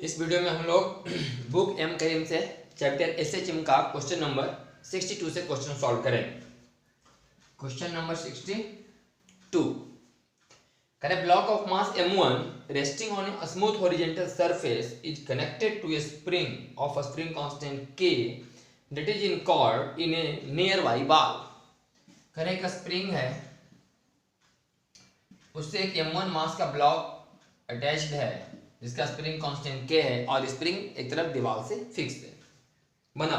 इस वीडियो में हम लोग बुक एम करीम से चैप्टर एसएचएम का क्वेश्चन नंबर 62 से क्वेश्चन सॉल्व करें। Question number 62, a block of mass m1 resting on a smooth horizontal surface is connected to a spring of a spring constant k that is in cord in a nearby ball। करे एक spring है, उससे एक m1 मास का block attached है जिसका spring constant k है और स्प्रिंग एक तरफ दीवार से फिक्स है। बना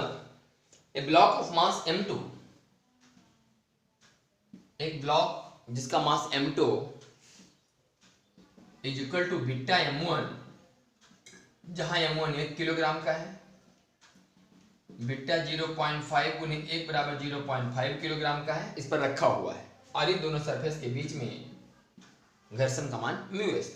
ए ब्लॉक ऑफ मास m2, एक ब्लॉक जिसका mass m2 is equal to beta m1, जहां m1 1 किलोग्राम का है, बीटा 0.5 गुने 1 बराबर 0.5 किलोग्राम का है, इस पर रखा हुआ है और इन दोनों सरफेस के बीच में घर्षण का मान μs।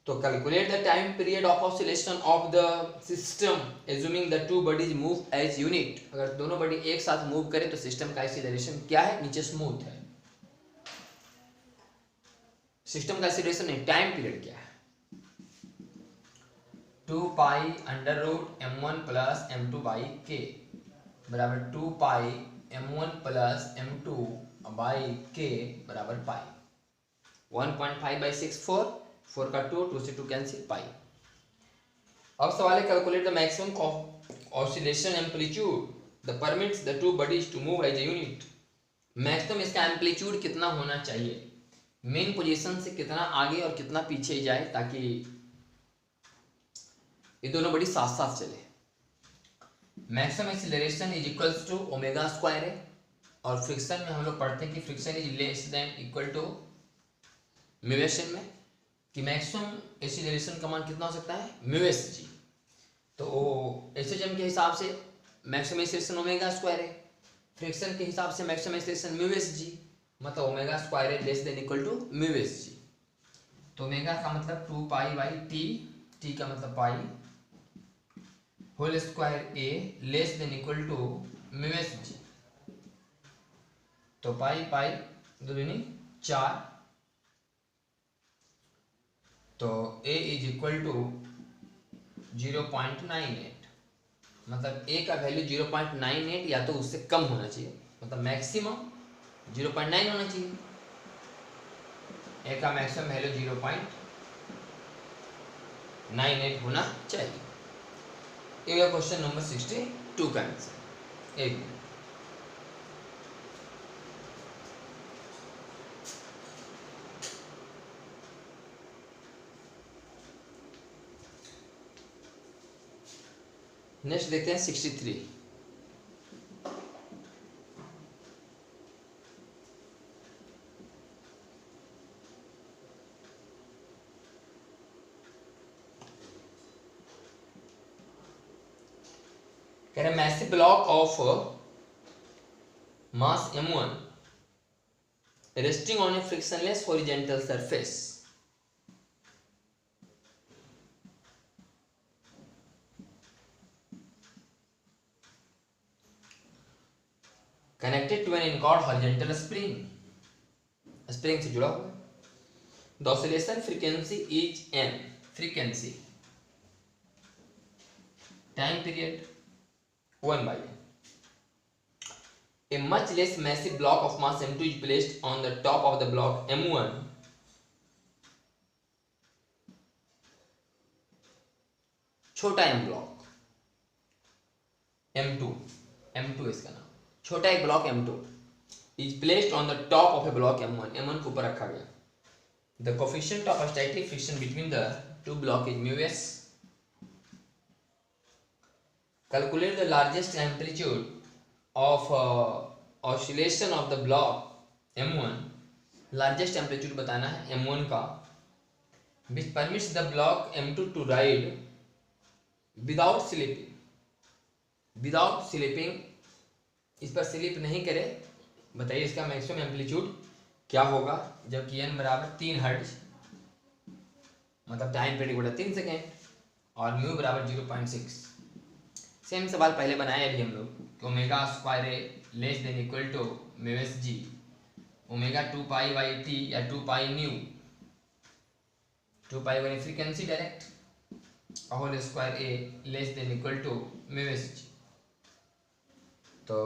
तो calculate the time period of oscillation of the system assuming the two bodies move as unit. अगर दोनों बॉडी एक साथ मूव करे तो सिस्टम का एक्सीलरेशन क्या है, नीचे स्मूथ है। सिस्टम का एक्सीलरेशन है, टाइम पीरियड क्या है, 2 pi under root m1 plus m2 by k बराबर 2 पाई m1 plus m2 by k बराबर पाई। 1.5 बाई 6 4 का 2 से 2 कैंसिल पाई। अब सवाल है calculate the maximum oscillation amplitude the permits the two bodies to move as a unit. Maximum इसका amplitude कितना होना चाहिए, मेन पोजीशन से कितना आगे और कितना पीछे जाए ताकि ये दोनों बॉडी साथ साथ चले। Maximum acceleration is equals to omega square है और फ्रिक्शन में हम लोग पढ़ते हैं कि friction is less than equal to mu s में, कि मैक्सिमम एक्सीलरेशन का मान कितना हो सकता है म्यूएस जी। तो एसएचएम के हिसाब से मैक्सिमम एक्सीलरेशन ओमेगा स्क्वायर है, फ्रिक्शन के हिसाब से मैक्सिमम एक्सीलरेशन म्यूएस जी, मतलब ओमेगा स्क्वायर है less than equal to mu s g. तो ओमेगा का मतलब 2 पाई बाई टी का मतलब pi whole square a less than equal to mu s g. तो पाई पाई 2 दूनी 4, तो a इज इक्वल टू 0.98, मतलब a का वैल्यू 0.98 या तो उससे कम होना चाहिए, मतलब मैक्सिमम 0.9 होना चाहिए। a का मैक्सिमम वैल्यू 0.98 होना चाहिए। ये क्वेश्चन नंबर 62 का आंसर। एक नेक्स्ट देखते हैं 63। कह रहे massive block of mass m1 resting on a frictionless horizontal surface connected to an incord horizontal spring, spring से जुड़ा हुआ है। The oscillation frequency is n, frequency, time period 1 by n. A much less massive block of mass m2 is placed on the top of the block m1 छोटा m block m2 इसका नाम, छोटा एक block m2 is placed on the top of a block m1 को ऊपर रखा गया। The coefficient of static friction between the two blocks is μs। Calculate the largest amplitude of oscillation of the block m1, largest amplitude बताना है m1 का, which permits the block m2 to ride without slipping, इस पर slip नहीं करे। बताइए इसका maximum amplitude क्या होगा जबकि n बराबर 3 हर्ट्ज, मतलब टाइम पीरियड बटा 3 सेकेंड और म्यू बराबर 0.6। सेम सवाल पहले बनाए अभी हम लोग, omega square a less than equal to mu s g, omega 2 pi by t या 2 पाई न्यू, 2 पाई बनी frequency direct whole square a less than equal to mu s g. तो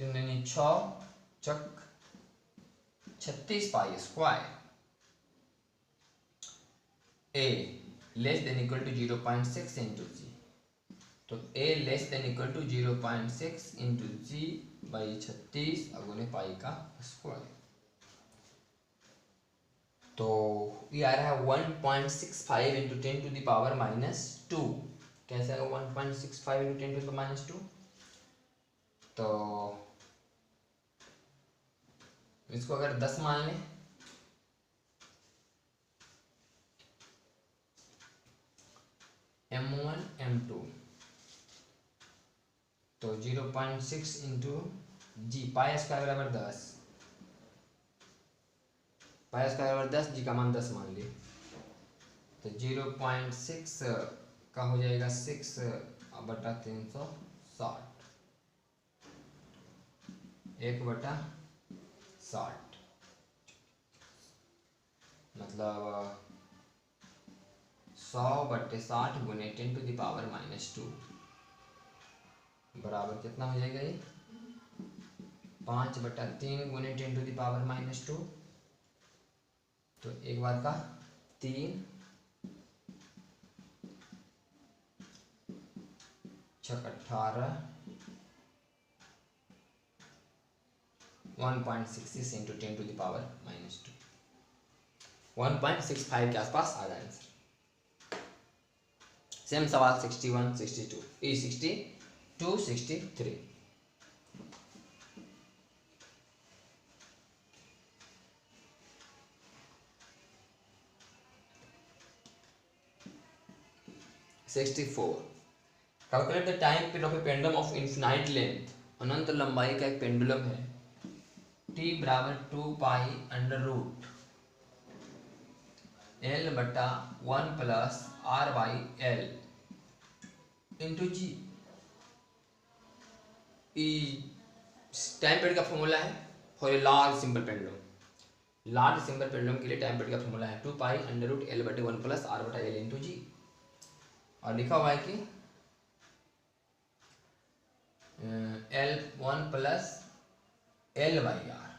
3 दूनी 6 चक 36 pi square a less than equal to 0.6 into g. तो a less than equal to 0.6 into ji by 36 अगुने pi का square. तो ये आ रहा है 1.65 इंटू 10 टू द पावर -2। कैसे आएगा 1.65 इंटू 10 टू द पावर -2? तो इसको अगर 10 मान लें m1 m2 तो 0.6 इंटू जी पाई स्क्वायर बराबर 10, पाई स्क्वायर बराबर 10, जी का मान 10 मान लिए। तो 0.6 का हो जाएगा 6 बटा 360, 1/60 मतलब 100/60 गुने 10 टू द पावर -2 बराबर कितना हो जाएगा? ये 5/3 गुने 10 टू द पावर -2। तो एक बार का 3 छक 18 1.66 इंटू 10 टू द पावर -2 1.65 के आसपास आ रहा है आंसर। सेम सवाल 61 62 62 63। Calculate the time period of a pendulum of infinite length. अनंत लंबाई का एक पेंडुलम है, t बराबर 2 पाई अंडर रूट l बटा 1 plus r by L into G. Time period का फॉर्मूला है for a large simple pendulum. Large simple pendulum के लिए टाइम पीरियड का फॉर्मूला है 2 पाई अंडर रूट l बटे 1 प्लस r बटा एल इंटू जी। और लिखा हुआ है कि L1 plus L by R.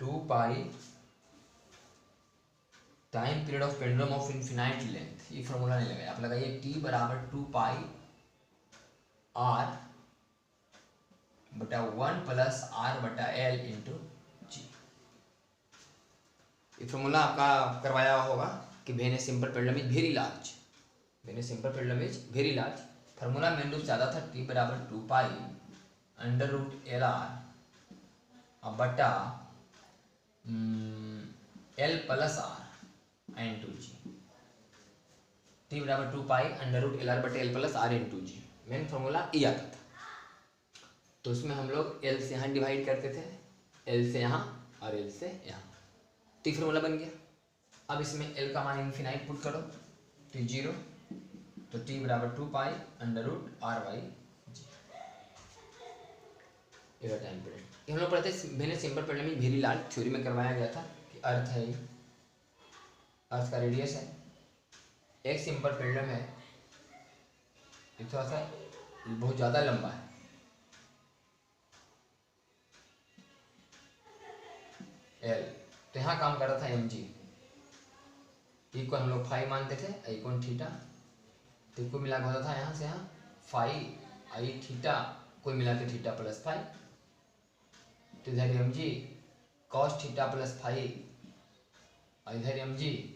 Two pi time period of pendulum of infinite length, ये फॉर्मूला नहीं लगाया आप, लगाइए t बराबर 2 पाई r बटा 1 प्लस r बटा l इंटू जी। ये फॉर्मूला आपका करवाया होगा कि when a simple pendulum is very large, when a simple pendulum is very large. Formula मेन रूप से ज़्यादा था t बराबर 2 pi under root L R बटा एल plus R into g. T बराबर 2 pi under root L R बटे L plus R into g, main formula ये आता था। तो उसमें हम लोग एल से यहाँ डिवाइड करते थे, एल से यहाँ और एल से यहाँ, टी फार्मूला बन गया। अब इसमें एल का मान इन्फिनाइट पुट करो तो 0, तो टी बराबर 2 pi under root R by g. ये टाइम पीरियड ये हम लोग पढ़ते when simple pendulum is very large, theory में करवाया गया था कि अर्थ है, अर्थ का रेडियस है, एक सिंपल पेंडुलम है, ये थोड़ा सा बहुत ज़्यादा लंबा है, एल, तो यहाँ काम कर रहा था एम जी। ई को हम लोग फाई मानते थे, आई कोण थीटा, तो इसको मिला के होता था यहाँ से यहाँ फाई आई थीटा, कोई मिला के थीटा प्लस फाई, तो इधर m g cos theta plus phi और इधर m g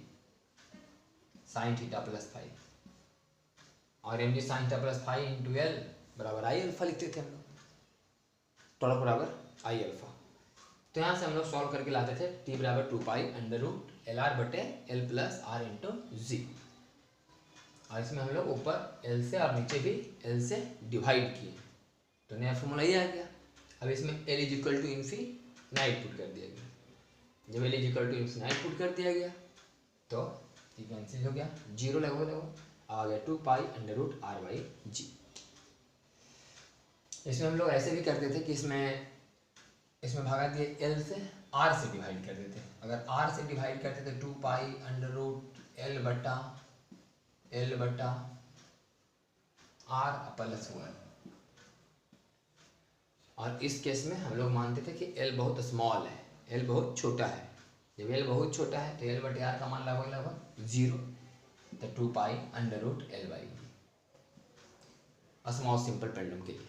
sine theta plus phi, और m g sine theta plus phi into L बराबर आई अल्फा लिखते थे हम लोग, टोटल बराबर आई अल्फा। तो यहाँ से हम लोग सॉल्व करके लाते थे टी बराबर 2 pi under root L R बटे L plus R into G, और इसमें हम लोग ऊपर एल से और नीचे भी एल से डिवाइड किए, तो नया फॉर्मूला ये आ गया। अब इसमें L is equal to infinite put कर दिया गया। जब L is equal to infinite put कर दिया गया तो ये कैंसिल हो गया, 0 लगो आ गया 2 pi under root R by g. इसमें हम लोग ऐसे भी करते थे कि इसमें इसमें भागा दिए एल से, आर से डिवाइड कर देते। अगर आर से डिवाइड करते तो 2 पाई अंडर रूट एल बटा आर प्लस 1। और इस केस में हम लोग मानते थे कि एल बहुत स्मॉल है, एल बहुत छोटा है। जब एल बहुत छोटा है तो एल बटे आर का मान लगभग 0, तो 2 pi under root L by small simple pendulum के लिए।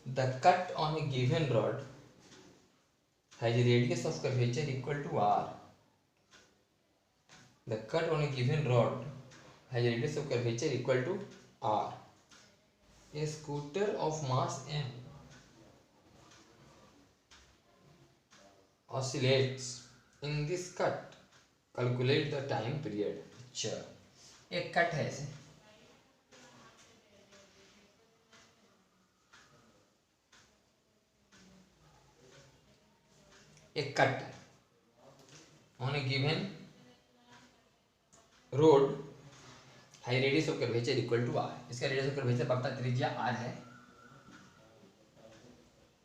The cut on a given rod has a radius of curvature equal to r. The cut on a given rod has a radius of curvature equal to r. A scooter of mass m oscillates in this cut. Calculate the time period. अच्छा, एक cut है ऐसे, एक cut on a given road high radius of curvature equal to R. इसका radius of curvature पता त्रिज्या are है,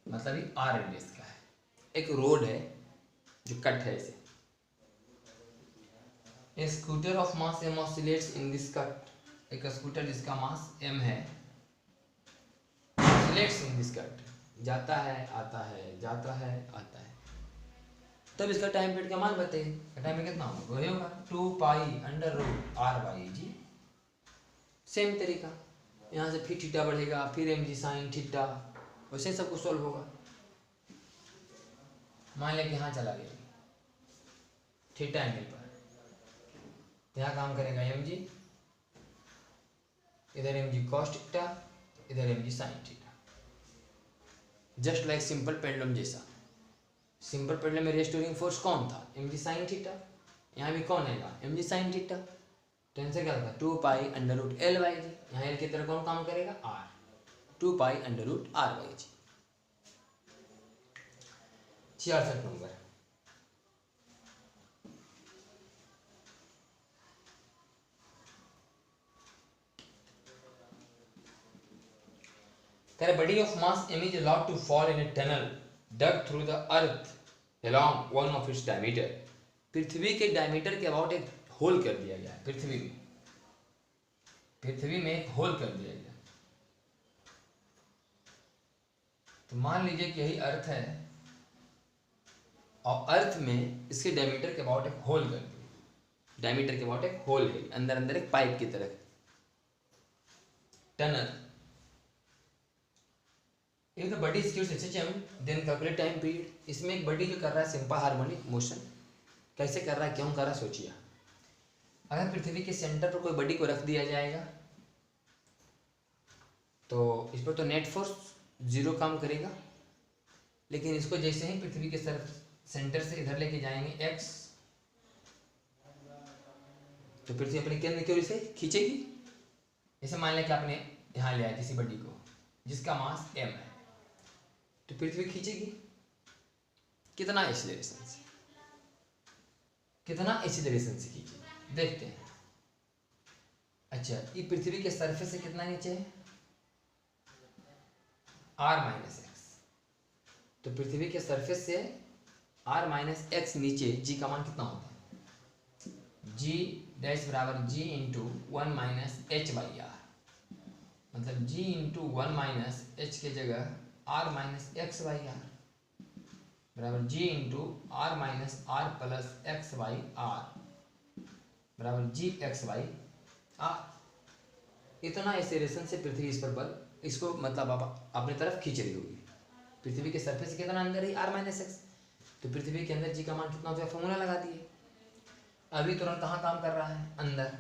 मतलब ये आर रेडियस का है। एक रोड है जो कट है ऐसे। A scooter of mass m oscillates in this cut. एक स्कूटर जिसका मास m है ऑसिलेट्स इन दिस कट, जाता है आता है, जाता है आता है। तब इसका टाइम पीरियड का मान बताइए। टाइम में कितना होगा? वही होगा 2 pi under root R by G. Same तरीका, यहाँ से फिर थीटा बढ़ेगा, फिर एम जी साइन थीटा, वैसे सब कुछ सॉल्व होगा। मान लें कि यहाँ चला गया थीटा एंगल पर, यहाँ काम करेगा एम जी, इधर एम जी कॉस थीटा, इधर m g sine theta. Just like simple pendulum जैसा। सिंपल पेंडुलम में रेस्टोरिंग फोर्स कौन था? M g sine theta. यहाँ भी कौन आएगा? M g sine theta. तो आंसर क्या होगा? 2 pi under root L by g. यहाँ एल की तरह कौन काम करेगा? R. 2 pi under root R by g. 66 number. A body of mass m is allowed to fall in a tunnel dug through the earth along one of its diameter. पृथ्वी के diameter के about एक whole कर दिया गया है। पृथ्वी में एक whole कर दिया गया। तो मान लीजिए कि यही अर्थ है और अर्थ में इसके डायमीटर के अबाउट एक होल कर दिया। डायमीटर के अबाउट एक होल है, अंदर अंदर एक पाइप की तरह tunnel. If the body skewed HHM, then calculate time period. इसमें एक बॉडी जो कर रहा है सिंपल हार्मोनिक मोशन, कैसे कर रहा है, क्यों कर रहा है, सोचिए। अगर पृथ्वी के सेंटर पर कोई बॉडी को रख दिया जाएगा तो इस पर तो नेट फोर्स 0 काम करेगा, लेकिन इसको जैसे ही पृथ्वी के सेंटर से इधर लेके जाएंगे x, तो पृथ्वी अपने केंद्र की ओर इसे खींचेगी। जैसे मान लें कि आपने यहाँ लिया किसी बॉडी को जिसका मास m है, तो पृथ्वी खींचेगी कितना एक्सीलरेशन से, खींचेगी, देखते हैं। अच्छा, ये पृथ्वी के सरफेस से कितना नीचे है? r minus X. तो पृथ्वी के सरफेस से r माइनस एक्स नीचे, g का मान कितना होता है? g डैश बराबर g into 1 minus H by R. मतलब g इंटू 1 माइनस एच के जगह r minus X by R बराबर g into R minus R plus X by R बराबर जी एक्स बाई आर। इतना एक्सेलरेशन से पृथ्वी इस पर बल, इसको मतलब आप अपनी तरफ खींच रही होगी। पृथ्वी के सरफेस कितना अंदर है? R minus X. तो पृथ्वी के अंदर जी का मान कितना होता है? फॉर्मूला लगा दिए। अभी तुरंत कहाँ काम कर रहा है? अंदर।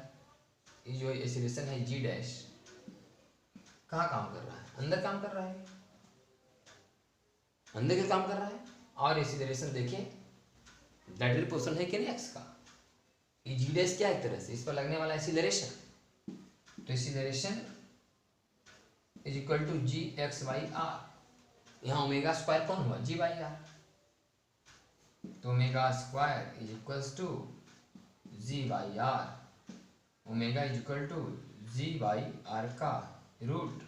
ये जो एक्सेलरेशन है जी डैश कहाँ काम कर रहा है? अंदर काम कर रहा है, अंदर के काम कर रहा है। और एक्सीलरेशन देखिए डायरेक्ट पोर्शन है कि नहीं एक्स का। ये जी डैश क्या एक तरह से इस पर लगने वाला एक्सीलरेशन। तो acceleration is equal to g x by R. यहाँ ओमेगा स्क्वायर कौन हुआ, जी बाई आर, तो omega square is equals to g by R. Omega is equal to g by R का root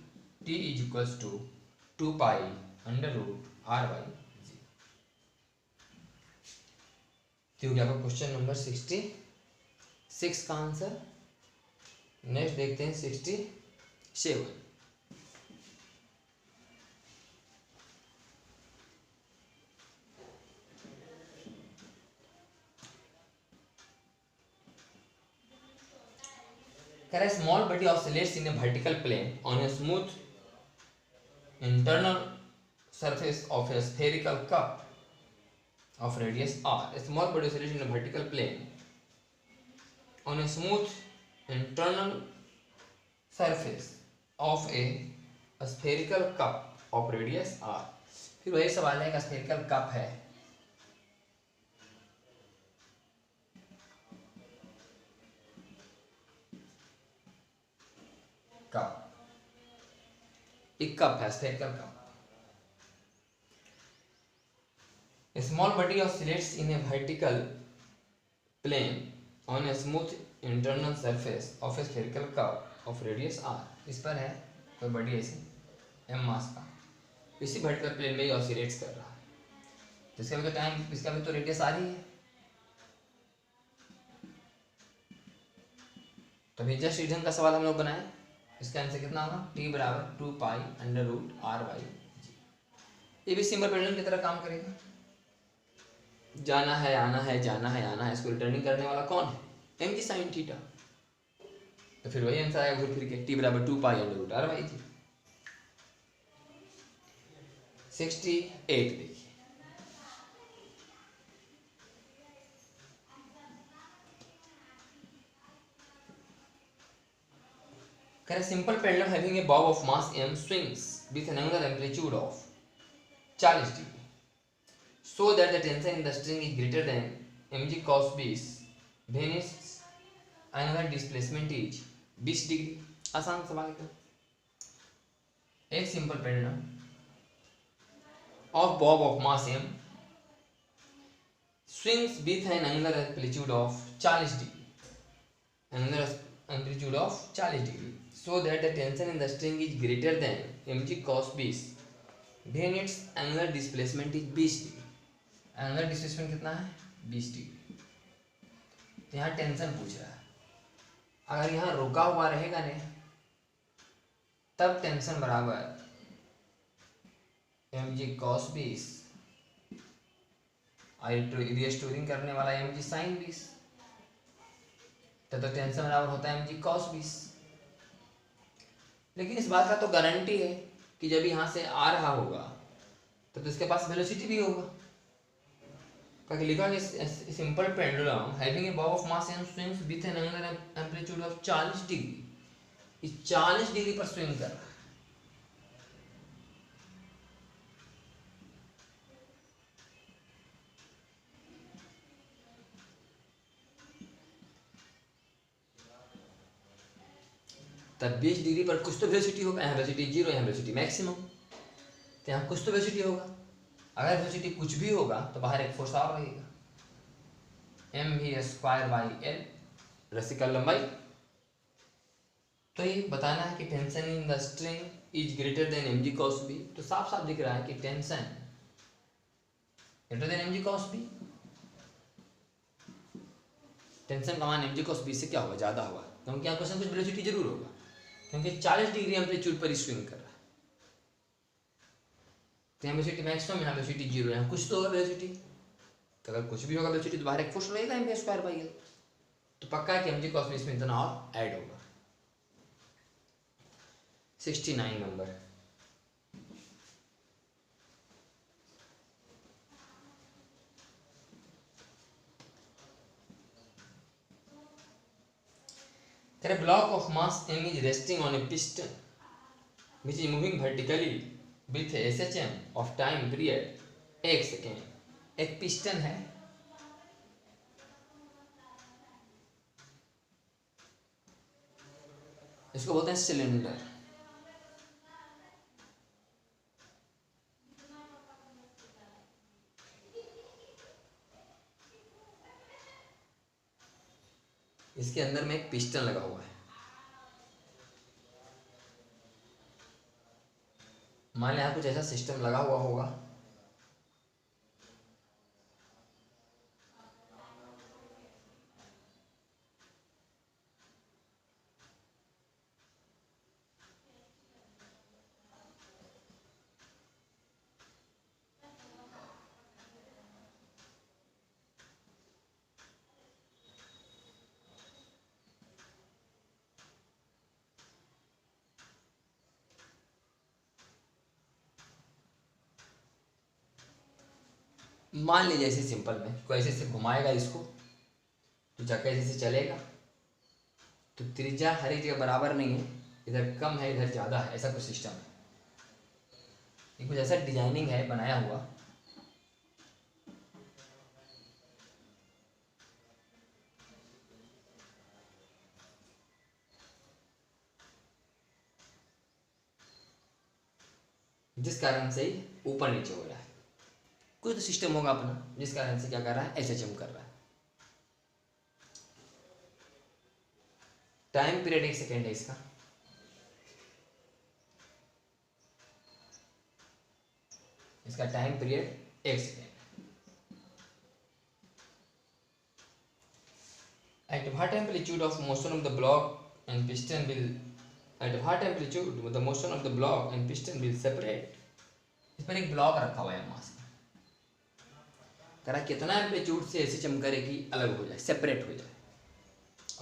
T is equals to 2 pi under root R by g. तो हो गया आपका question number 66 का answer. Next देखते हैं 67। कह रहा है small body oscillates in a vertical plane on a smooth internal surface of a spherical cup of radius r. A small body oscillates in a vertical plane on a smooth internal surface of a spherical cup of radius r. फिर वही सवाल है कि spherical cup है, cup, एक cup है, spherical cup. A small body oscillates in a vertical plane on a smooth internal surface of a spherical cup of radius r. इस पर है कोई बॉडी ऐसे m मास का, इसी वर्टिकल प्लेन में ही ऑसिलेट्स कर रहा है, जिसका भी तो टाइम, इसका भी तो रेडियस r ही है। तो अभी जस्ट रीजन का सवाल हम लोग बनाए, इसका आंसर कितना होगा, t बराबर 2 pi under root R by g. ये भी सिंपल पेंडुलम की तरह काम करेगा, जाना है आना है, जाना है आना है, इसको रिटर्निंग करने वाला कौन है, एम जी साइन थीटा। तो फिर वही आंसर आएगा घूर फिर के, टी बराबर 2 pi under root R by g. 68 देखिए, कह simple pendulum having a bob of mass m swings with an angular amplitude of 40 degree so that the tension in the string is greater than mg cos 20 when its angular displacement is 20 degree. आसान सवाल है, एक simple pendulum of bob of mass m swings with an angular amplitude of 40 degree, angular amplitude of 40 degree, so that the tension in the string is greater than mg cos 20 when its angular displacement is 20 degree। angular displacement कितना है, 20 degree. तो यहाँ tension पूछ रहा है, अगर यहाँ रुका हुआ रहेगा ने तब टेंशन बराबर mg cos 20 रिस्टोरिंग करने वाला mg sin 20, तो टेंशन बराबर होता है mg cos 20। लेकिन इस बात का तो गारंटी है कि जब यहाँ से आ रहा होगा तो इसके पास वेलोसिटी भी होगा, क्योंकि लिखा है simple pendulum having a bob of mass m swings with an angular amplitude of 40 degree, इस 40 डिग्री पर स्विंग कर रहा है। तब 20 डिग्री पर कुछ तो वेलोसिटी होगा, यहाँ वेलोसिटी 0, यहाँ वेलोसिटी मैक्सिमम, तो यहाँ कुछ तो वेलोसिटी होगा। अगर वेलोसिटी कुछ भी होगा तो बाहर एक फोर्स और रहेगा, mv² बाई l, रस्सी का लंबाई। तो ये बताना है कि tension in the string is greater than mg cos b, तो साफ साफ दिख रहा है कि tension greater than mg cos b। Tension का मान mg cos b से क्या होगा, ज़्यादा होगा, क्योंकि यहाँ क्वेश्चन कुछ वेलोसिटी जरूर होगा, क्योंकि 40 डिग्री एम्पलीट्यूड पर स्विंग कर रहा है। तो यहाँ वेलोसिटी मैक्सिमम, यहाँ वेलोसिटी 0, यहाँ कुछ तो होगा वेलोसिटी, तो अगर कुछ भी होगा वेलोसिटी तो बाहर एक फोर्स रहेगा mv² बाई l, तो पक्का है कि mg cos b इसमें इतना और ऐड होगा। 69 number, a block of mass m is resting on a piston which is moving vertically with a SHM of time period 1 second. एक पिस्टन है, इसको बोलते हैं सिलेंडर, इसके अंदर में एक पिस्टन लगा हुआ है। मान लिया कुछ ऐसा सिस्टम लगा हुआ होगा, मान लीजिए ऐसे सिंपल में कोई ऐसे घुमाएगा इसको तो चक्का ऐसे चलेगा, तो त्रिज्या हर एक जगह बराबर नहीं है, इधर कम है इधर ज़्यादा है, ऐसा कुछ सिस्टम है। ये कुछ ऐसा डिजाइनिंग है बनाया हुआ। जिस कारण से ऊपर नीचे हो रहा है, कुछ तो सिस्टम होगा अपना जिस कारण से क्या कर रहा है, एसएचएम कर रहा है। टाइम पीरियड 1 सेकेंड है इसका। इसका time period 1 second. At what amplitude of motion of the block and piston will at what amplitude the motion of the block and piston will separate। इस पर एक ब्लॉक रखा हुआ है मास का, करा कितना एम्पलीट्यूड से ऐसे चम करे कि अलग हो जाए, सेपरेट हो जाए।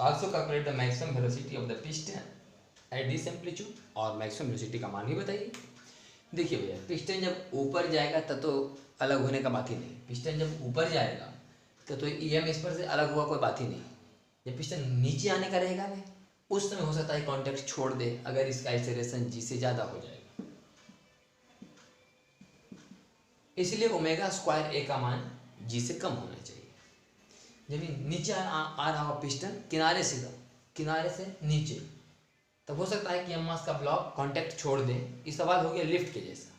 Also calculate the maximum velocity of the piston at this amplitude, और मैक्सिमम वेलोसिटी का मान भी बताइए। देखिए भैया, पिस्टन जब ऊपर जाएगा तब तो अलग होने का बात ही नहीं। पिस्टन जब ऊपर जाएगा तो ईएम इस पर से अलग हुआ कोई बात ही नहीं। जब पिस्टन नीचे आने का रहेगा ना, उस समय हो सकता है कॉन्टैक्ट छोड़ दे अगर इसका एक्सेलरेशन जी से ज़्यादा हो जाएगा। इसलिए ओमेगा स्क्वायर ए का मान जी से कम होना चाहिए। जब नीचे आ रहा हो पिस्टन किनारे से नीचे, तब हो सकता है कि एम मास का ब्लॉक कांटेक्ट छोड़ दे। इस सवाल हो गया लिफ्ट के जैसा।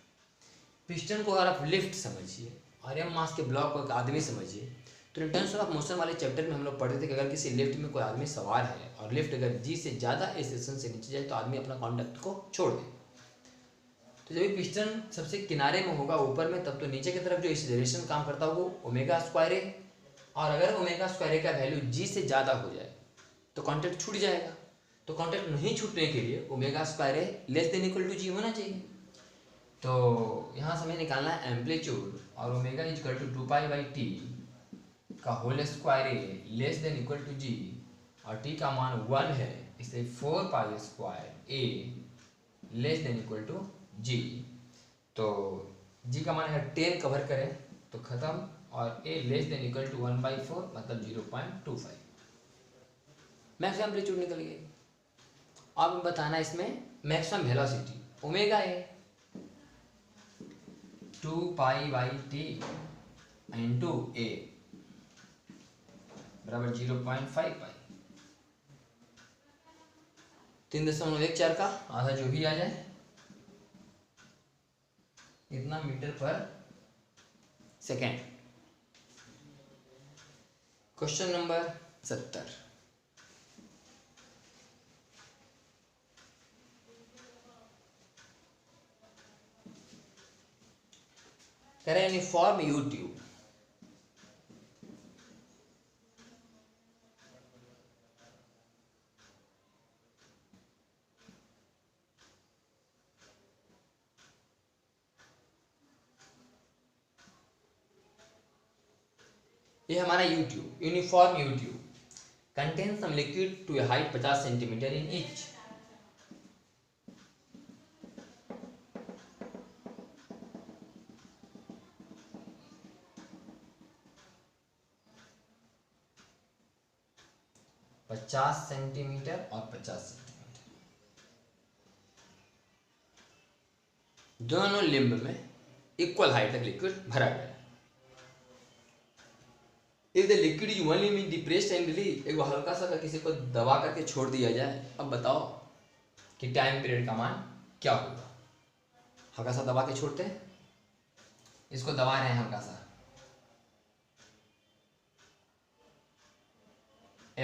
पिस्टन को अगर आप लिफ्ट समझिए और एम मास के ब्लॉक को एक आदमी समझिए, तो रिटर्न्स ऑफ मोशन वाले चैप्टर में हम लोग पढ़ते थे कि अगर किसी लिफ्ट में कोई आदमी सवार है और लिफ्ट अगर जी से ज़्यादा एक्सेलरेशन से नीचे जाए तो आदमी अपना कांटेक्ट को छोड़ दे। तो जब पिस्टन सबसे किनारे में होगा ऊपर में, तब तो नीचे की तरफ जो एक्सेलरेशन काम करता हो वो ओमेगा स्क्वायर ए, और अगर ओमेगा स्क्वायर ए का वैल्यू जी से ज़्यादा हो जाए तो कांटेक्ट छूट जाएगा। तो कांटेक्ट नहीं छूटने के लिए omega square a less than equal to g होना चाहिए। तो यहाँ से हमें निकालना है एम्पलीट्यूड, और omega is equal to 2π/t का whole square a less than equal to जी, और टी का मान 1 है, इसलिए 4π² ए लेस देन इक्वल टू जी। तो जी का मान अगर 10 कवर करें तो ख़त्म, और ए लेस देन इक्वल टू 1/4 मतलब 0.25 मैक्सिमम एम्पलीट्यूड निकल गई। अब बताना इसमें maximum velocity omega a 2π/t into a बराबर 0.5π। 3.14 का आधा जो भी आ जाए इतना मीटर पर सेकेंड। Question number 70। कह रहे यूनिफॉर्म यू ट्यूब ये हमारा U tube uniform U tube contain some liquid to a height 50 centimetre in each. पचास सेंटीमीटर और 50 सेंटीमीटर दोनों लिम्ब में इक्वल हाइट तक लिक्विड भरा गया। If the liquid is only being depressed and released, एक हल्का सा किसी को दबा करके छोड़ दिया जाए, अब बताओ कि टाइम पीरियड का मान क्या होगा। हल्का सा दबा के छोड़ते हैं, इसको दबा रहे हैं हल्का सा,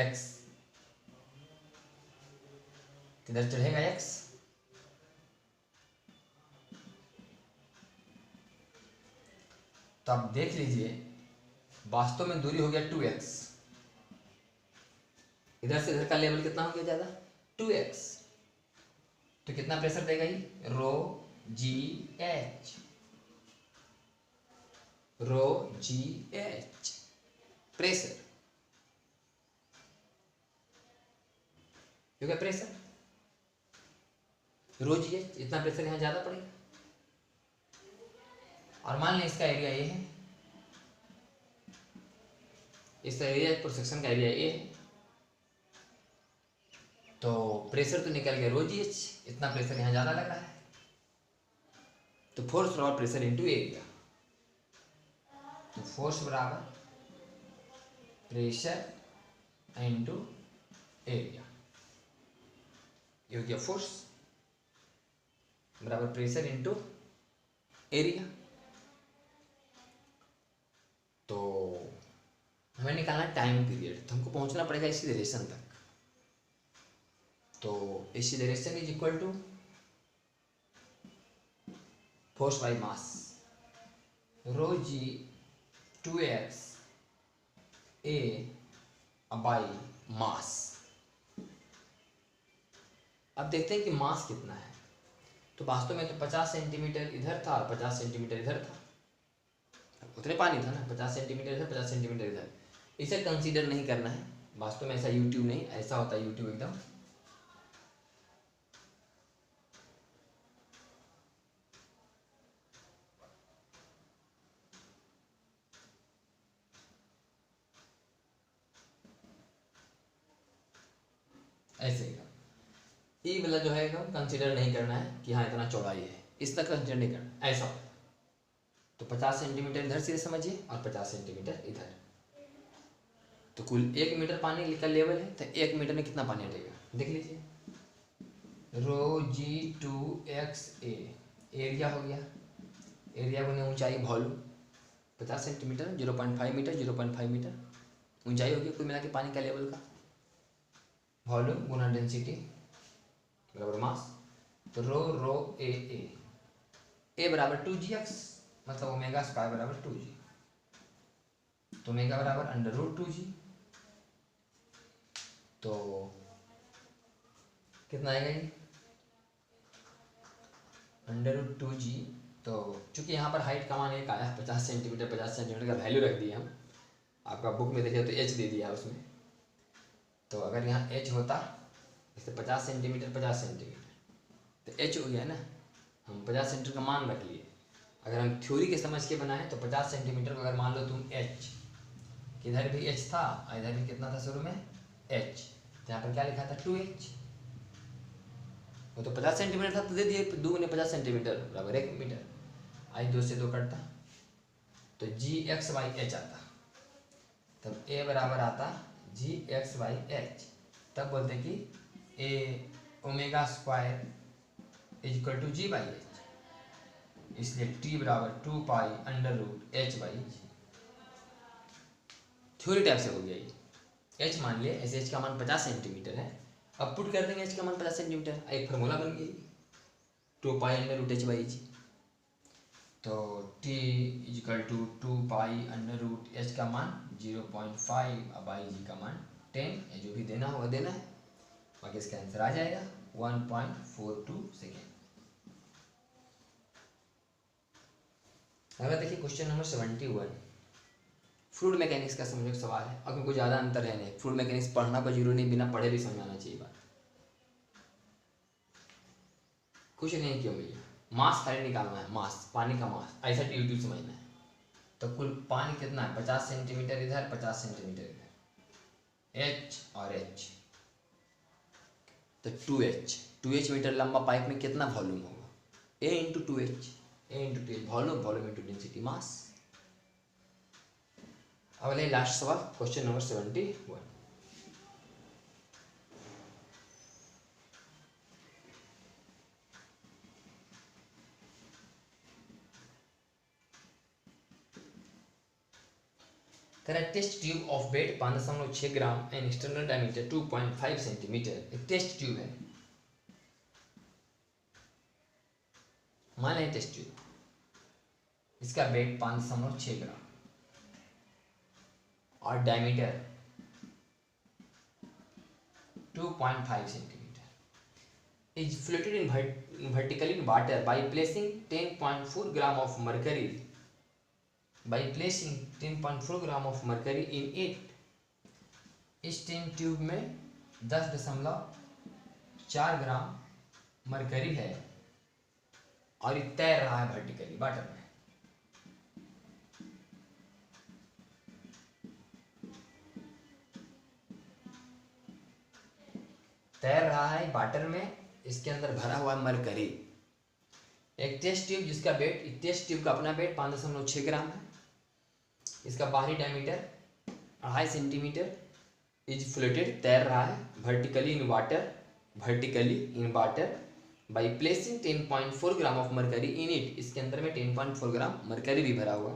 x तो इधर चढ़ेगा x, तो आप देख लीजिए वास्तव में दूरी हो गया 2x, इधर से इधर का लेवल कितना हो गया ज़्यादा 2x, तो कितना प्रेशर देगा ये रो जी एच, रो जी एच प्रेशर, क्योंकि प्रेशर रो जी एच इतना प्रेशर यहाँ ज़्यादा पड़ेगा। और मान लें इसका एरिया ये है, इसका एरिया क्रॉस सेक्शन का एरिया ये है, तो प्रेशर तो निकल गया रो जी एच, इतना प्रेशर यहाँ ज़्यादा लग रहा है, तो फोर्स बराबर प्रेशर इंटू एरिया, तो फोर्स बराबर प्रेशर इंटू एरिया, ये हो गया फोर्स बराबर प्रेशर इंटू एरिया। तो हमें निकालना टाइम पीरियड, तो हमको पहुंचना पड़ेगा इसी डायरेक्शन तक, तो इसी direction is equal to force by mass, rho G 2x A by mass. अब देखते हैं कि मास कितना है, तो वास्तव में तो 50 सेंटीमीटर इधर था और 50 सेंटीमीटर इधर था, उतने पानी था ना, 50 सेंटीमीटर इधर 50 सेंटीमीटर इधर, इसे कंसीडर नहीं करना है। वास्तव में ऐसा यूट्यूब नहीं, ऐसा होता है यूट्यूब एकदम, ऐसे एकदम ई वाला जो है एकदम कंसीडर नहीं करना है कि हाँ इतना चौड़ाई है, इस तक कंसीडर नहीं करना, ऐसा होता है। तो 50 सेंटीमीटर इधर से समझिए और 50 सेंटीमीटर इधर, तो कुल 1 मीटर पानी का लेवल है, तो 1 मीटर में कितना पानी हटेगा देख लीजिए, रो जी 2x ए एरिया हो गया, एरिया गुने ऊंचाई वॉल्यूम 50 सेंटीमीटर 0.5 मीटर 0.5 मीटर ऊंचाई होगी कुल मिला के पानी का लेवल का, वॉल्यूम गुना डेंसिटी बराबर मास, तो रो ए बराबर 2gx, मतलब ओमेगा स्क्वायर बराबर 2g, तो ओमेगा बराबर अंडर रूट 2g, तो कितना आएगा ये अंडर रूट 2g। तो चूंकि यहाँ पर हाइट का मान एक आया 50 सेंटीमीटर, 50 सेंटीमीटर का वैल्यू रख दिया हम, आपका बुक में देखिए तो h दे दिया उसमें, तो अगर यहाँ h होता जैसे 50 सेंटीमीटर 50 सेंटीमीटर तो h हो गया ना, हम 50 सेंटीमीटर का मान रख लिए। अगर हम थ्योरी के समझ के बनाए तो 50 सेंटीमीटर को अगर मान लो तुम h, इधर भी h था और इधर भी कितना था शुरू में h, तो यहाँ पर क्या लिखा था 2h, वो तो 50 सेंटीमीटर था तो दे दिए 2 गुने 50 सेंटीमीटर बराबर 1 मीटर, आई 2 से 2 कटता तो gx/h आता, तब a बराबर आता gx/h, तब बोलते कि a omega square is equal to g/h, इसलिए t बराबर 2 pi under root h/g, theory type से हो गया ये। h मान लिए ऐसे h का मान 50 सेंटीमीटर है, अब पुट कर देंगे h का मान 50 सेंटीमीटर, एक फार्मूला बन गई 2 पाई अंडर रूट h/g, तो t is equal to 2 pi under root h का मान 0.5/g का मान 10, ये जो भी देना होगा देना है, बाकी इसका आंसर आ जाएगा 1.42 सेकेंड। अगर देखिए क्वेश्चन नंबर 71, फ्लूइड मैकेनिक्स का समझो सवाल है, अब कोई ज़्यादा अंतर है नहीं, फ्लूइड मैकेनिक्स पढ़ना कोई जरूरी नहीं, बिना पढ़े भी समझ आना चाहिए बात, कुछ नहीं क्यों भैया, मास खाली निकालना है, मास पानी का मास, ऐसा यूट्यूब समझना है। तो कुल पानी कितना है 50 सेंटीमीटर इधर 50 सेंटीमीटर इधर, h और h, तो 2h मीटर लंबा पाइप में कितना वॉल्यूम होगा, a into 2h, volume volume into density mass. अब ले लास्ट सवाल question number 71, test tube of weight 5.6 gram and external diameter 2.5 centimetre, एक टेस्ट ट्यूब है मान लें टेस्ट ट्यूब, इसका वेट 5.6 ग्राम और diameter 2.5 centimetre is floated in vertically in water by placing 10.4 gram of mercury in it। इस ten tube में 10.4 gram mercury है और ये तैर रहा है वर्टिकली वाटर में। तैर रहा है वाटर में, इसके अंदर भरा हुआ मरकरी। एक टेस्ट ट्यूब जिसका वेट, टेस्ट ट्यूब का अपना वेट 5.6 ग्राम है, इसका बाहरी डायमीटर 2.5 सेंटीमीटर, इज फ्लोटेड तैर रहा है vertically in water by placing 10.4 gram of mercury in it. इसके अंदर में 10.4 ग्राम मरकरी भी भरा हुआ।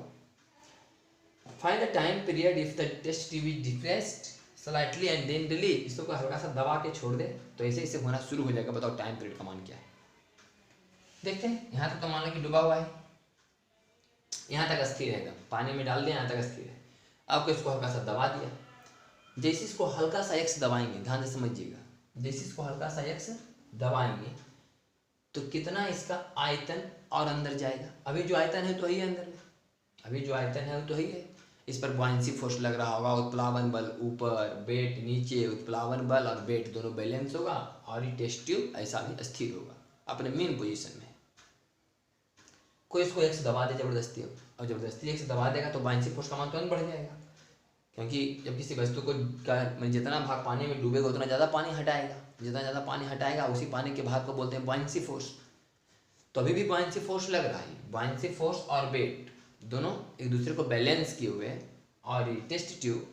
Find the time period if the test tube is depressed slightly and then release. इसको कोई हल्का सा दबा के छोड़ दे तो ऐसे ऐसे होना शुरू हो जाएगा। बताओ टाइम पीरियड का मान क्या है। देखते हैं, यहाँ तक तो मान लो कि डूबा हुआ है, यहाँ तक स्थिर है, एकदम पानी में डाल दिया, यहाँ तक स्थिर है। अब इसको हल्का सा दबा दिया, जैसे इसको हल्का सा एक्स दबाएंगे, ध्यान से समझिएगा, जैसे इसको हल्का सा एक्स दबाएंगे तो कितना इसका आयतन और अंदर जाएगा। अभी जो आयतन है तो ही है अंदर में, अभी जो आयतन है वो तो ही है। इस पर बुआंसी फोर्स लग रहा होगा, उत्प्लावन बल ऊपर, वेट नीचे, उत्प्लावन बल और वेट दोनों बैलेंस होगा और ये टेस्ट ट्यूब ऐसा भी स्थिर होगा अपने मेन पोजीशन में। कोई इसको एक्स दबा दे जबरदस्ती, और जबरदस्ती एक्स दबा देगा तो बुआंसी फोर्स का मान तुरंत बढ़ जाएगा, क्योंकि जब किसी वस्तु को जितना भाग पानी में डूबेगा उतना ज़्यादा पानी हटाएगा, जितना ज़्यादा पानी हटाएगा उसी पानी के भाग को बोलते हैं बुआंसी फोर्स। तो अभी भी बुआंसी फोर्स लग रहा है, बुआंसी फोर्स और वेट दोनों एक दूसरे को बैलेंस किए हुए हैं और ये टेस्ट ट्यूब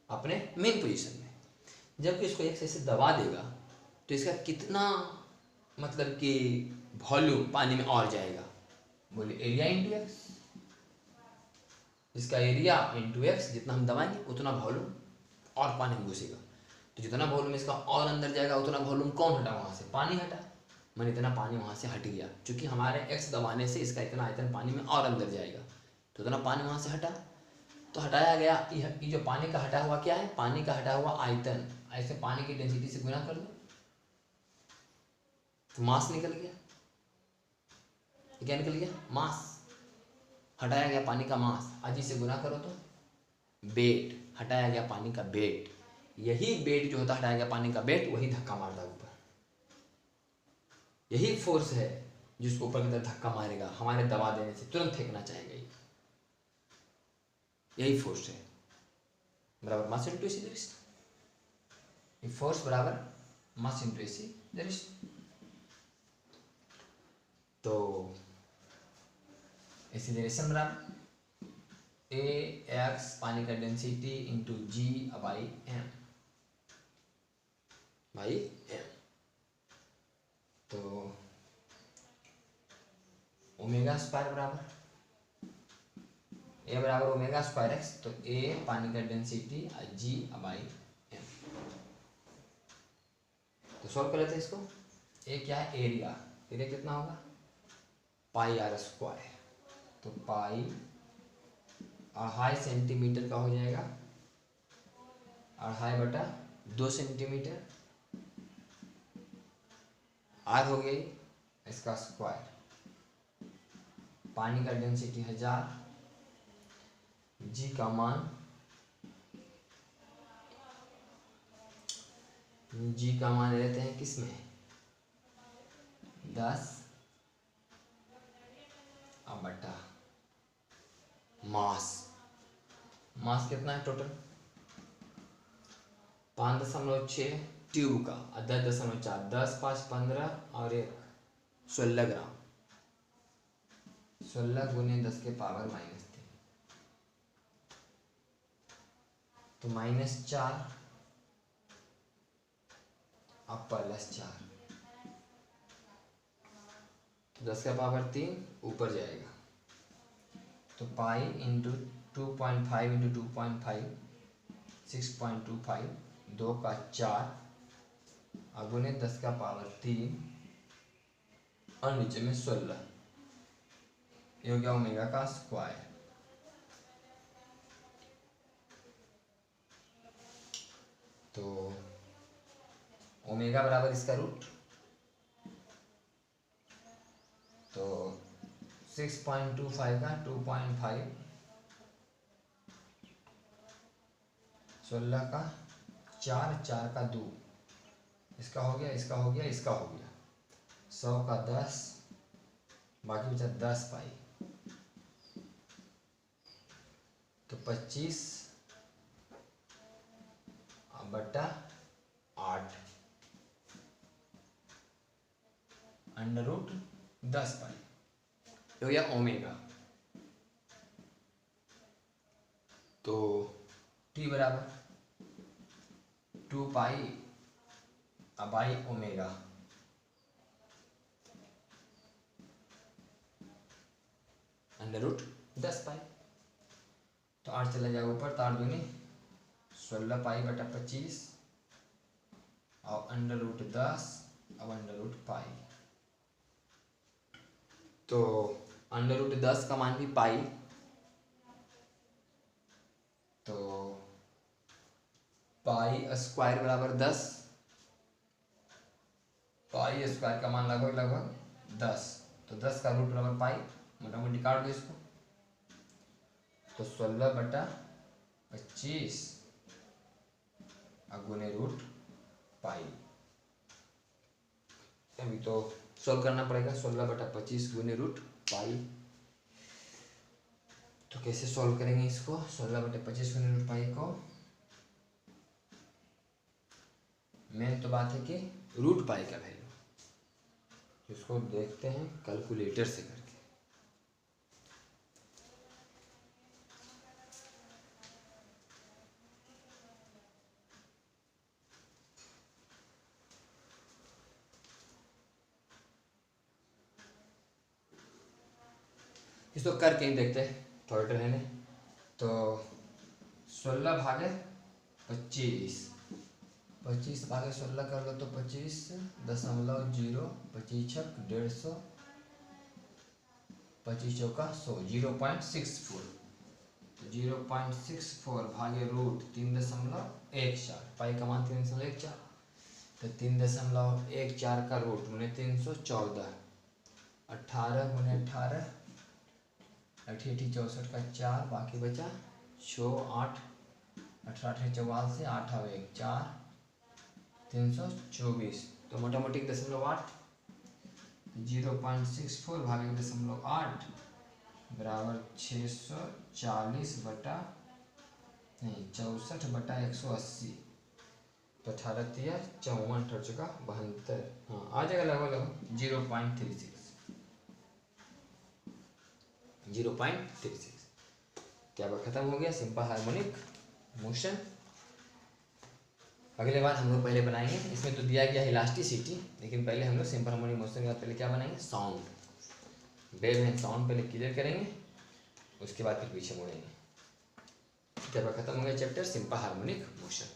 अपने मेन पोजीशन में। जबकि इसको एक से दबा देगा तो इसका कितना मतलब कि वॉल्यूम पानी में और जाएगा, बोले एरिया इंटू एक्स। इसका एरिया इंटू एक्स, जितना हम दबाएंगे उतना वॉल्यूम और पानी में घुसेगा। तो जितना वॉल्यूम इसका और अंदर जाएगा उतना वॉल्यूम कौन हटा, वहाँ से पानी हटा, मैंने इतना पानी वहाँ से हट गया। क्योंकि हमारे एक्स दबाने से इसका इतना आयतन पानी में और अंदर जाएगा, तो इतना पानी वहाँ से हटा, तो हटाया गया। ये जो पानी का हटा हुआ क्या है, पानी का हटा हुआ आयतन, ऐसे पानी की डेंसिटी से गुना कर दो तो मास निकल गया। क्या निकल गया, मास। हटाया गया पानी का मास, आज इसे गुना करो तो वेट, हटाया गया पानी का वेट। यही वेट जो होता है, हटाया गया पानी का वेट, वही धक्का मारता है ऊपर। यही फोर्स है जिसको ऊपर की तरफ धक्का मारेगा, हमारे दबा देने से तुरंत फेंकना चाहेगा। यही फोर्स है, बराबर मास इंटू एक्सीलरेशन। फोर्स बराबर मास इंटू एक्सीलरेशन। तो एक्सीलरेशन बराबर ए एक्स पानी का density into ji by M by M. तो ओमेगा स्क्वायर बराबर ए बराबर ओमेगा स्क्वायर एक्स, तो ए पानी का डेंसिटी जी बाई एम। तो सॉल्व कर लेते हैं इसको। ए क्या है, एरिया, एरिया कितना होगा, पाई आर स्क्वायर। तो पाई 2.5 सेंटीमीटर का हो जाएगा, 2.5/2 सेंटीमीटर, आर हो गई इसका स्क्वायर। पानी का डेंसिटी 1000, जी का मान, जी का मान लेते हैं किसमें, 10 बटा मास। मास कितना है टोटल, 5.6 ट्यूब का, 10.4, 10 5 15 और 1 16 ग्राम, 16 गुने 10 के पावर -3, तो -4 अब +4, तो 10 का पावर 3 ऊपर जाएगा। तो पाई इंटू 2.5 इंटू 2.5 6.25, 2 का 4 अगुने 10 का पावर 3 और नीचे में 16, ये हो गया ओमेगा का स्क्वायर। तो ओमेगा बराबर इसका रूट, तो 6.25 का 2.5, 16 का 4, 4 का 2, इसका हो गया, इसका हो गया, इसका हो गया, 100 का 10, बाकी बचा 10 पाई, तो 25 बटा 8 अंडर रूट 10 पाई, तो यह ओमेगा। तो टी बराबर 2 pi by omega, under root 10 pi. तो 8 चला जाएगा ऊपर, तो 8 दूनी 16 पाई बटा 25 और अंडर रूट 10 अब अंडर रूट पाई। तो अंडर रूट 10 का मान भी पाई, तो पाई स्क्वायर बराबर 10, पाई स्क्वायर का मान लगभग 10, तो 10 का रूट बराबर पाई, मोटा मोटी काट दो इसको, तो 16 बटा 25 गुने रूट पाई। अभी तो सॉल्व करना पड़ेगा, 16 बटा 25 गुने रूट पाई। तो कैसे सॉल्व करेंगे इसको, 16 बटे 25 गुने रूट पाई को, मेन तो बात है कि रूट पाई का वैल्यू, इसको देखते हैं कैलकुलेटर से करके। इसको करके ही देखते हैं थोड़ा रहने। तो 16 भागे 25, 25 भागे 16 कर लो तो 25.0, 25 छक 150, 25 चौका 100, 0.64, 0.64 भागे रूट 3.14, पाई का मान 3.14, तो 3.14 का रूट मैंने 314, 18 गुने 18, 88 64 का 4, बाकी बचा 6 8, 18 44 से 8 और 1 4, 324, तो मोटा मोटी 0.8, 0.64 भागे 0.8 बराबर 640 बटा नहीं 64 बटा 180, तो 18 तिया 54, 18 चौका 72, हाँ आ जाएगा लगभग 0.36। क्या बात खत्म हो गया सिंपल हार्मोनिक मोशन। अगले बार हम लोग पहले बनाएंगे, इसमें तो दिया गया इलास्टिसिटी, लेकिन पहले हम लोग सिंपल हार्मोनिक मोशन के बाद पहले क्या बनाएंगे, साउंड वेव एंड साउंड पहले क्लियर करेंगे, उसके बाद फिर पीछे मुड़ेंगे। क्या बात खत्म हो गया चैप्टर सिंपल हार्मोनिक मोशन।